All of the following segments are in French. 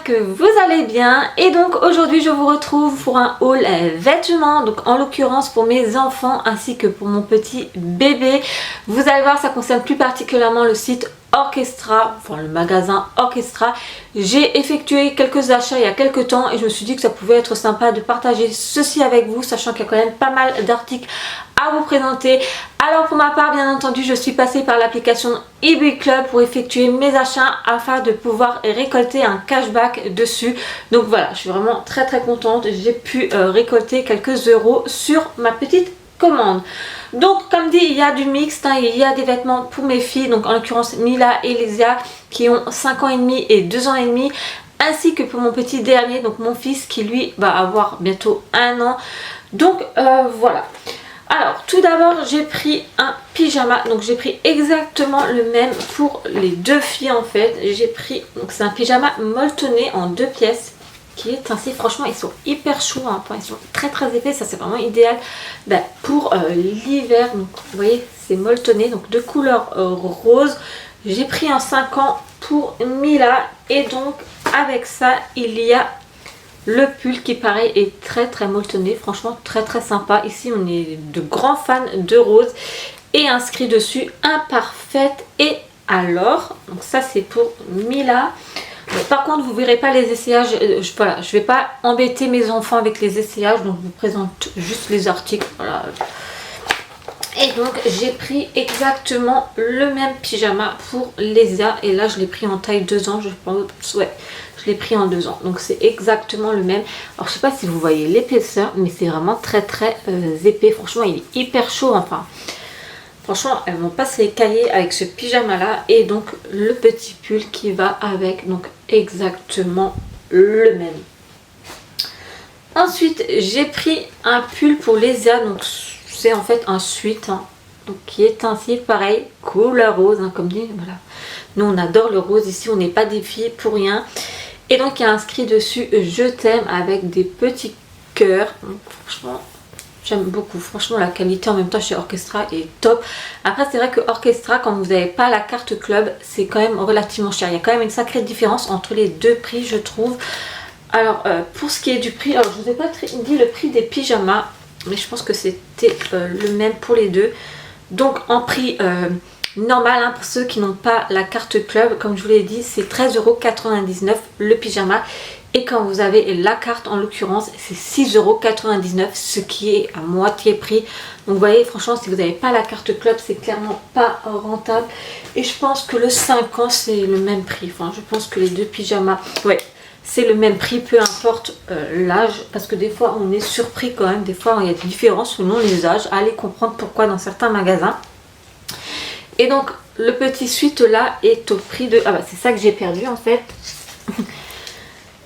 que vous allez bien. Et donc aujourd'hui je vous retrouve pour un haul vêtements, donc en l'occurrence pour mes enfants ainsi que pour mon petit bébé. Vous allez voir, ça concerne plus particulièrement le site Orchestra, enfin le magasin Orchestra. J'ai effectué quelques achats il y a quelques temps et je me suis dit que ça pouvait être sympa de partager ceci avec vous, sachant qu'il y a quand même pas mal d'articles à vous présenter. Alors pour ma part, bien entendu, je suis passée par l'application eBay Club pour effectuer mes achats afin de pouvoir récolter un cashback dessus. Donc voilà, je suis vraiment très contente. J'ai pu récolter quelques euros sur ma petite commande. Donc comme dit, il y a du mixte, hein, il y a des vêtements pour mes filles, donc en l'occurrence Mila et Lysia qui ont 5 ans et demi et 2 ans et demi, ainsi que pour mon petit dernier, donc mon fils qui lui va avoir bientôt 1 an. Donc voilà. Alors tout d'abord j'ai pris un pyjama, donc j'ai pris exactement le même pour les deux filles en fait. J'ai pris, donc c'est un pyjama molletonné en 2 pièces qui est ainsi, franchement ils sont hyper chauds, hein. Ils sont très épais, ça c'est vraiment idéal pour l'hiver. Donc vous voyez c'est molletonné, donc de couleur rose. J'ai pris un 5 ans pour Mila et donc avec ça il y a le pull qui pareil est très molletonné, franchement très sympa. Ici on est de grands fans de rose et inscrit dessus imparfaite et alors. Donc ça c'est pour Mila. Par contre vous verrez pas les essayages, voilà, je vais pas embêter mes enfants avec les essayages, donc je vous présente juste les articles, voilà. Et donc j'ai pris exactement le même pyjama pour Lysia et là je l'ai pris en taille 2 ans, je pense, ouais. Je l'ai pris en 2 ans, donc c'est exactement le même. Alors je sais pas si vous voyez l'épaisseur, mais c'est vraiment très épais. Franchement il est hyper chaud, enfin franchement elles vont pas se les cailler avec ce pyjama là. Et donc le petit pull qui va avec, donc exactement le même. Ensuite j'ai pris un pull pour Lysia, donc c'est en fait un sweat, hein, donc qui est ainsi pareil couleur rose, hein, comme dit, voilà. Nous on adore le rose ici, on n'est pas des filles pour rien. Et donc il y a inscrit dessus je t'aime avec des petits cœurs. Donc, franchement j'aime beaucoup, franchement la qualité en même temps chez Orchestra est top. Après c'est vrai que Orchestra, quand vous n'avez pas la carte club, c'est quand même relativement cher. Il y a quand même une sacrée différence entre les deux prix je trouve. Alors pour ce qui est du prix, alors je vous ai pas dit le prix des pyjamas, mais je pense que c'était le même pour les deux. Donc en prix normal, hein, pour ceux qui n'ont pas la carte club, comme je vous l'ai dit, c'est 13,99 € le pyjama. Et quand vous avez la carte, en l'occurrence, c'est 6,99 €, ce qui est à moitié prix. Donc vous voyez, franchement, si vous n'avez pas la carte club, c'est clairement pas rentable. Et je pense que le 5 ans, c'est le même prix. Enfin, je pense que les deux pyjamas, ouais, c'est le même prix, peu importe l'âge. Parce que des fois, on est surpris quand même. Des fois, il y a des différences selon les âges. Allez comprendre pourquoi dans certains magasins. Et donc le petit sweat là est au prix de... Ah bah c'est ça que j'ai perdu en fait.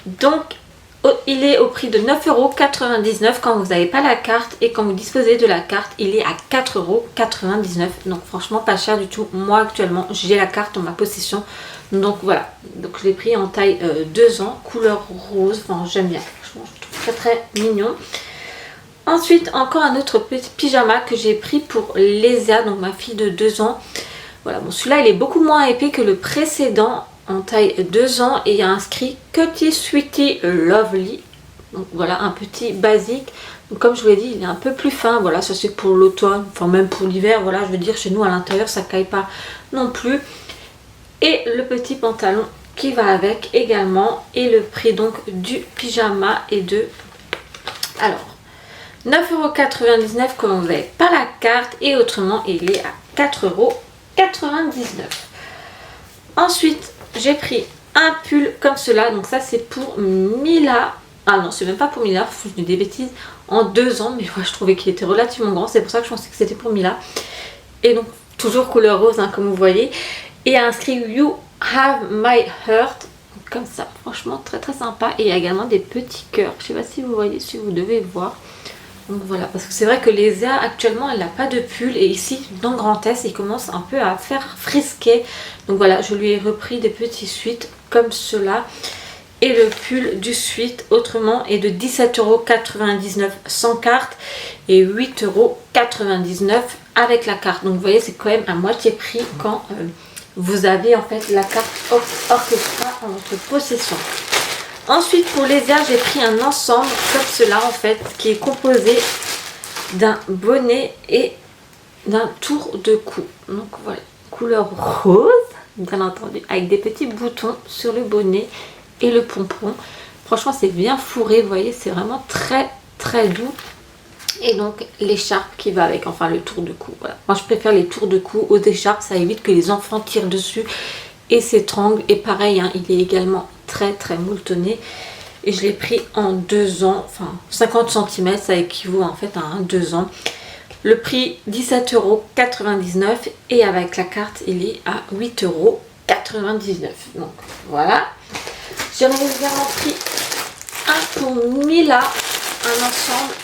Donc il est au prix de 9,99 € quand vous n'avez pas la carte. Et quand vous disposez de la carte, il est à 4,99 €. Donc franchement pas cher du tout. Moi actuellement j'ai la carte en ma possession. Donc voilà. Donc je l'ai pris en taille 2 ans, couleur rose. Enfin j'aime bien. Franchement je trouve très mignon. Ensuite, encore un autre petit pyjama que j'ai pris pour Lysia, donc ma fille de 2 ans. Voilà, bon celui-là il est beaucoup moins épais que le précédent, en taille 2 ans. Et il y a inscrit Cutie Sweetie Lovely. Donc voilà, un petit basique. Donc comme je vous l'ai dit, il est un peu plus fin. Voilà, ça c'est pour l'automne, enfin même pour l'hiver. Voilà, je veux dire, chez nous à l'intérieur ça caille pas non plus. Et le petit pantalon qui va avec également. Et le prix donc du pyjama est de... Alors... 9,99 € quand vous n'avez pas la carte et autrement il est à 4,99 €. Ensuite j'ai pris un pull comme cela, donc ça c'est pour Mila. Ah non c'est même pas pour Mila, je dis des bêtises, en 2 ans, mais ouais, je trouvais qu'il était relativement grand, c'est pour ça que je pensais que c'était pour Mila. Et donc toujours couleur rose, hein, comme vous voyez, et inscrit You Have My Heart, comme ça, franchement très sympa. Et il y a également des petits cœurs, je sais pas si vous voyez, si vous devez voir. Donc voilà, parce que c'est vrai que Lysia actuellement elle n'a pas de pull et ici dans Grand Est il commence un peu à faire frisquer. Donc voilà, je lui ai repris des petits sweats comme cela. Et le pull du sweat autrement est de 17,99 € sans carte et 8,99 € avec la carte. Donc vous voyez c'est quand même à moitié prix quand vous avez en fait la carte Orchestra en votre possession. Ensuite pour les airs, j'ai pris un ensemble comme cela en fait, qui est composé d'un bonnet et d'un tour de cou. Donc voilà, couleur rose, bien entendu, avec des petits boutons sur le bonnet et le pompon. Franchement c'est bien fourré, vous voyez, c'est vraiment très très doux. Et donc l'écharpe qui va avec, enfin le tour de cou. Voilà. Moi je préfère les tours de cou aux écharpes, ça évite que les enfants tirent dessus et s'étranglent. Et pareil, hein, il est également très très molletonné. Et je l'ai pris en 2 ans, enfin 50 cm, ça équivaut en fait à un 2 ans. Le prix 17,99 € et avec la carte il est à 8,99 €. Donc voilà. J'en ai également pris un pour Mila, un ensemble.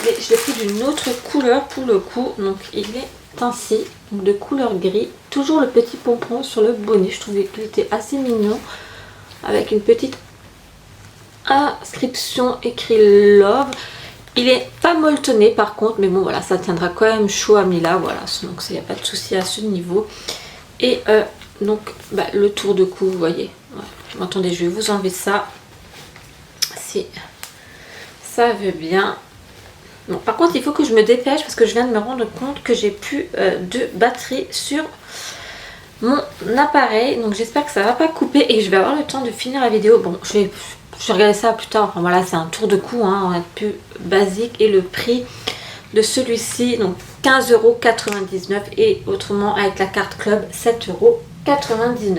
Mais je l'ai pris d'une autre couleur pour le coup, donc il est ainsi, donc de couleur gris. Toujours le petit pompon sur le bonnet, je trouvais qu'il était assez mignon, avec une petite inscription écrit Love. Il est pas molletonné par contre, mais bon voilà, ça tiendra quand même chaud à Mila, voilà, donc il n'y a pas de souci à ce niveau. Et donc le tour de cou, vous voyez, ouais. Attendez, je vais vous enlever ça, si ça veut bien. Bon, par contre il faut que je me dépêche parce que je viens de me rendre compte que j'ai plus de batterie sur mon appareil, donc j'espère que ça va pas couper et je vais avoir le temps de finir la vidéo. Bon, je vais regarder ça plus tard. Enfin voilà, c'est un tour de cou, hein, on va être plus basique. Et le prix de celui-ci, donc 15,99 € et autrement avec la carte club 7,99 €.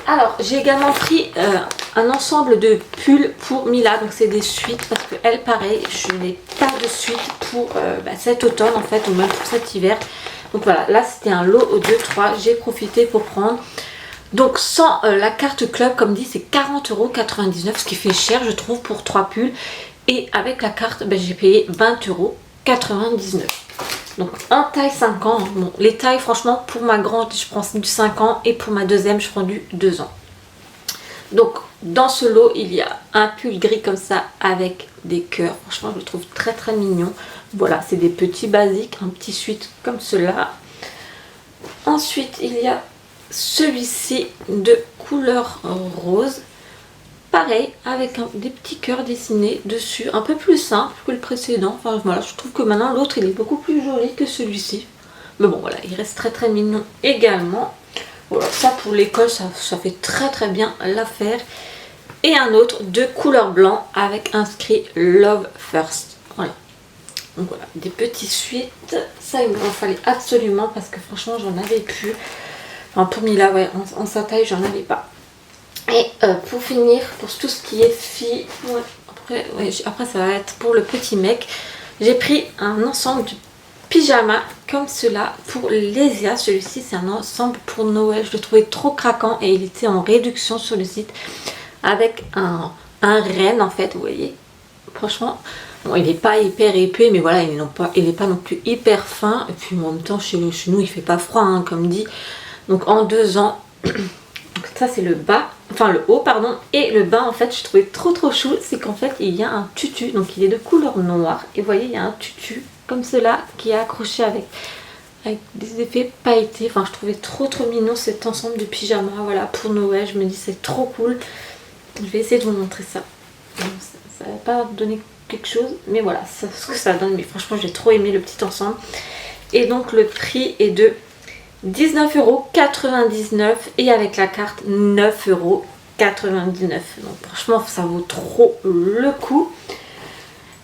Alors j'ai également pris un ensemble de pulls pour Mila, donc c'est des suites parce que elle pareil, je n'ai pas de suite pour cet automne en fait, ou même pour cet hiver. Donc voilà, là c'était un lot de 3, j'ai profité pour prendre. Donc sans la carte club, comme dit, c'est 40,99 €, ce qui fait cher je trouve pour 3 pulls. Et avec la carte, j'ai payé 20,99 €. Donc en taille 5 ans, bon, les tailles franchement pour ma grande je prends du 5 ans et pour ma deuxième je prends du 2 ans. Donc dans ce lot il y a un pull gris comme ça avec des cœurs, franchement je le trouve très très mignon. Voilà, c'est des petits basiques, un petit suite comme cela. Ensuite il y a celui-ci de couleur rose, pareil avec des petits cœurs dessinés dessus, un peu plus simple que le précédent. Enfin voilà, je trouve que maintenant l'autre il est beaucoup plus joli que celui-ci, mais bon voilà, il reste très très mignon également. Voilà, ça pour l'école ça fait très très bien l'affaire. Et un autre de couleur blanc avec inscrit Love First. Voilà, donc voilà, des petits suites, ça il m'en fallait absolument parce que franchement j'en avais plus. Enfin pour Mila, ouais, en sa taille j'en avais pas. Et pour finir, pour tout ce qui est filles, ouais, après ça va être pour le petit mec, j'ai pris un ensemble de pyjama comme cela pour Lésia. Celui-ci c'est un ensemble pour Noël, je le trouvais trop craquant et il était en réduction sur le site avec un renne en fait, vous voyez. Franchement, bon, il n'est pas hyper épais, mais voilà, il n'est pas non plus hyper fin. Et puis en même temps chez nous il fait pas froid, hein, comme dit. Donc en 2 ans, donc ça c'est le bas, enfin le haut pardon, et le bas en fait je trouvais trop chou, c'est qu'en fait il y a un tutu, donc il est de couleur noire, et vous voyez il y a un tutu comme cela qui est accroché avec des effets pailletés. Enfin je trouvais trop mignon cet ensemble de pyjama, voilà, pour Noël. Je me dis c'est trop cool, je vais essayer de vous montrer ça. Donc, ça va pas donner quelque chose, mais voilà, c'est ce que ça donne. Mais franchement j'ai trop aimé le petit ensemble. Et donc le prix est de 19,99 € et avec la carte 9,99 €. Donc franchement ça vaut trop le coup.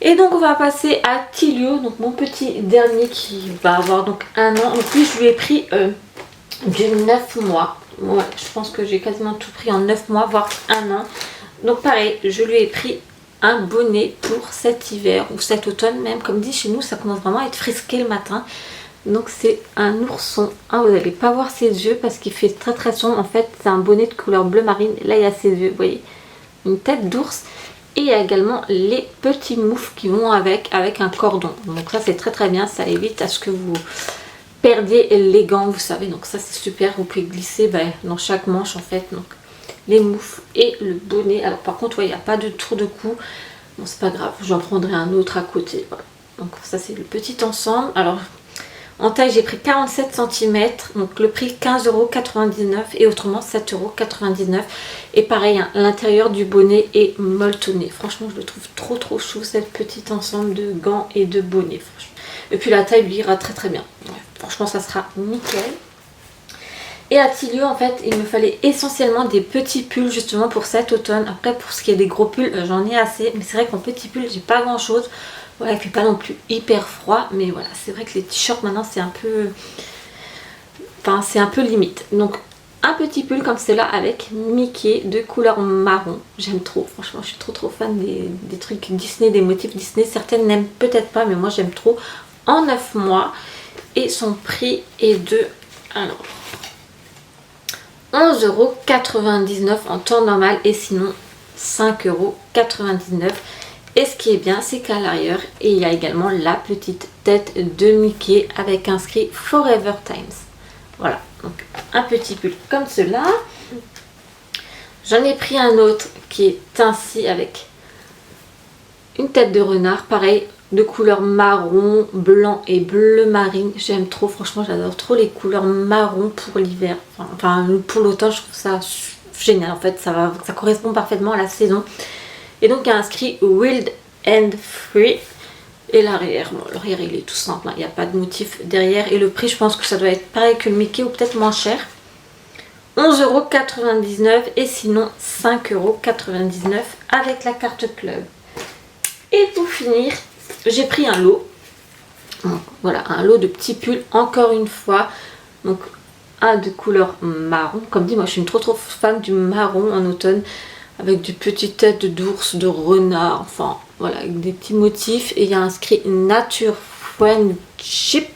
Et donc on va passer à Tilio, donc mon petit dernier qui va avoir donc 1 an. Donc lui je lui ai pris du 9 mois. Ouais, je pense que j'ai quasiment tout pris en 9 mois, voire 1 an. Donc pareil, je lui ai pris un bonnet pour cet hiver ou cet automne même. Comme dit chez nous, ça commence vraiment à être frisqué le matin. Donc c'est un ourson. Ah, vous n'allez pas voir ses yeux parce qu'il fait très sombre. En fait c'est un bonnet de couleur bleu marine. Là il y a ses yeux, vous voyez, une tête d'ours. Et il y a également les petits moufles qui vont avec un cordon. Donc ça c'est très bien, ça évite à ce que vous perdiez les gants, vous savez. Donc ça c'est super, vous pouvez glisser dans chaque manche en fait. Donc les moufles et le bonnet. Alors par contre, il n'y a pas de tour de cou. Bon c'est pas grave, j'en prendrai un autre à côté. Voilà. Donc ça c'est le petit ensemble. Alors En taille j'ai pris 47 cm, donc le prix 15,99 € et autrement 7,99 €. Et pareil, hein, l'intérieur du bonnet est molletonné. Franchement je le trouve trop chou, cette petite ensemble de gants et de bonnets. Et puis la taille lui ira très bien. Ouais, franchement ça sera nickel. Et à Tilio en fait il me fallait essentiellement des petits pulls justement pour cet automne. Après pour ce qui est des gros pulls j'en ai assez, mais c'est vrai qu'en petits pulls j'ai pas grand chose. Voilà, il fait pas non plus hyper froid, mais voilà, c'est vrai que les t-shirts maintenant c'est un peu... Enfin c'est un peu limite. Donc un petit pull comme celle-là avec Mickey de couleur marron. J'aime trop, franchement je suis trop fan des trucs Disney, des motifs Disney. Certaines n'aiment peut-être pas, mais moi j'aime trop. En 9 mois. Et son prix est de... Alors... 11,99 € en temps normal et sinon 5,99 €. Et ce qui est bien, c'est qu'à l'arrière, il y a également la petite tête de Mickey avec inscrit Forever Times. Voilà, donc un petit pull comme cela. J'en ai pris un autre qui est ainsi avec une tête de renard, pareil, de couleur marron, blanc et bleu marine. J'aime trop, franchement j'adore trop les couleurs marron pour l'hiver. Enfin pour l'automne, je trouve ça génial en fait, ça correspond parfaitement à la saison. Et donc il y a inscrit Wild and Free. Et l'arrière, bon, l'arrière il est tout simple, hein, il n'y a pas de motif derrière. Et le prix je pense que ça doit être pareil que le Mickey ou peut-être moins cher. 11,99 € et sinon 5,99 € avec la carte club. Et pour finir, j'ai pris un lot. Donc, voilà, un lot de petits pulls encore une fois. Donc un de couleur marron. Comme dit, moi je suis une trop fan du marron en automne. Avec des petites têtes d'ours, de renard, enfin voilà, avec des petits motifs. Et il y a inscrit Nature Friendship.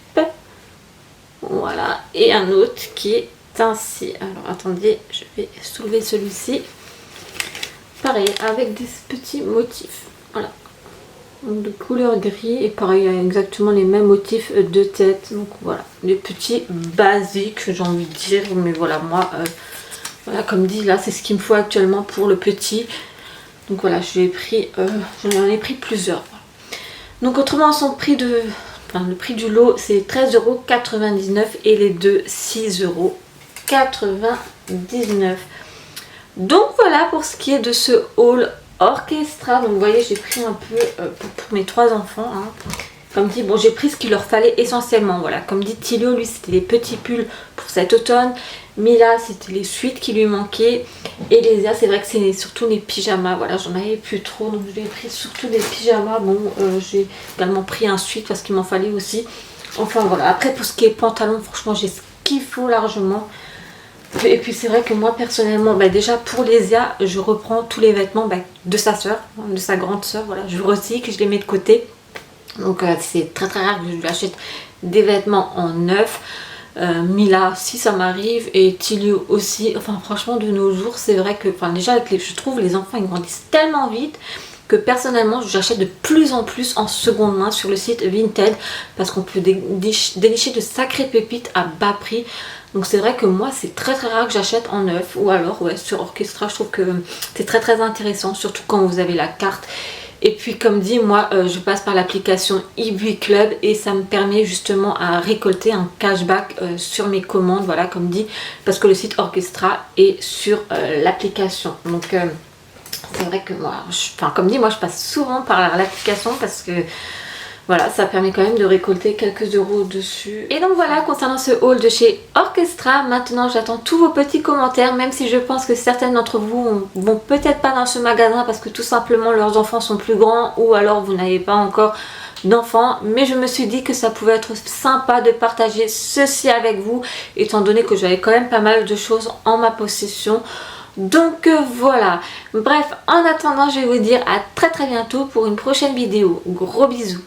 Voilà, et un autre qui est ainsi. Alors attendez, je vais soulever celui-ci. Pareil, avec des petits motifs. Voilà, donc de couleur gris. Et pareil, il y a exactement les mêmes motifs de tête. Donc voilà, des petits basiques, j'ai envie de dire. Mais voilà, moi... Voilà, comme dit, là, c'est ce qu'il me faut actuellement pour le petit. Donc voilà, j'en ai pris plusieurs. Donc autrement, le prix du lot, c'est 13,99 € et les deux, 6,99 €. Donc voilà pour ce qui est de ce haul orchestra. Donc vous voyez, j'ai pris un peu pour mes 3 enfants. Hein. Comme dit, bon, j'ai pris ce qu'il leur fallait essentiellement. Voilà, comme dit Tilio, lui, c'était les petits pulls pour cet automne. Mila, c'était les suites qui lui manquaient. Et Lésia, c'est vrai que c'est surtout les pyjamas. Voilà, j'en avais plus trop, donc j'ai pris surtout des pyjamas. Bon, j'ai également pris un suite parce qu'il m'en fallait aussi. Enfin voilà, après pour ce qui est pantalon, franchement, j'ai ce qu'il faut largement. Et puis c'est vrai que moi personnellement, déjà pour Lésia, je reprends tous les vêtements de sa soeur, de sa grande soeur. Voilà, je recycle, je les mets de côté. Donc c'est très rare que je lui achète des vêtements en neuf. Mila, si ça m'arrive, et Tilio aussi. Enfin franchement de nos jours c'est vrai que déjà je trouve les enfants ils grandissent tellement vite que personnellement j'achète de plus en plus en seconde main sur le site Vinted parce qu'on peut dénicher de sacrées pépites à bas prix. Donc c'est vrai que moi c'est très rare que j'achète en neuf, ou alors ouais, sur Orchestra je trouve que c'est très intéressant, surtout quand vous avez la carte. Et puis comme dit, moi je passe par l'application eBay Club et ça me permet justement à récolter un cashback sur mes commandes, voilà comme dit, parce que le site Orchestra est sur l'application. Donc c'est vrai que moi, comme dit, moi je passe souvent par l'application parce que voilà, ça permet quand même de récolter quelques euros dessus. Et donc voilà, concernant ce haul de chez Orchestra, maintenant j'attends tous vos petits commentaires, même si je pense que certaines d'entre vous vont peut-être pas dans ce magasin parce que tout simplement leurs enfants sont plus grands ou alors vous n'avez pas encore d'enfants. Mais je me suis dit que ça pouvait être sympa de partager ceci avec vous, étant donné que j'avais quand même pas mal de choses en ma possession. Donc voilà, bref, en attendant je vais vous dire à très bientôt pour une prochaine vidéo. Gros bisous.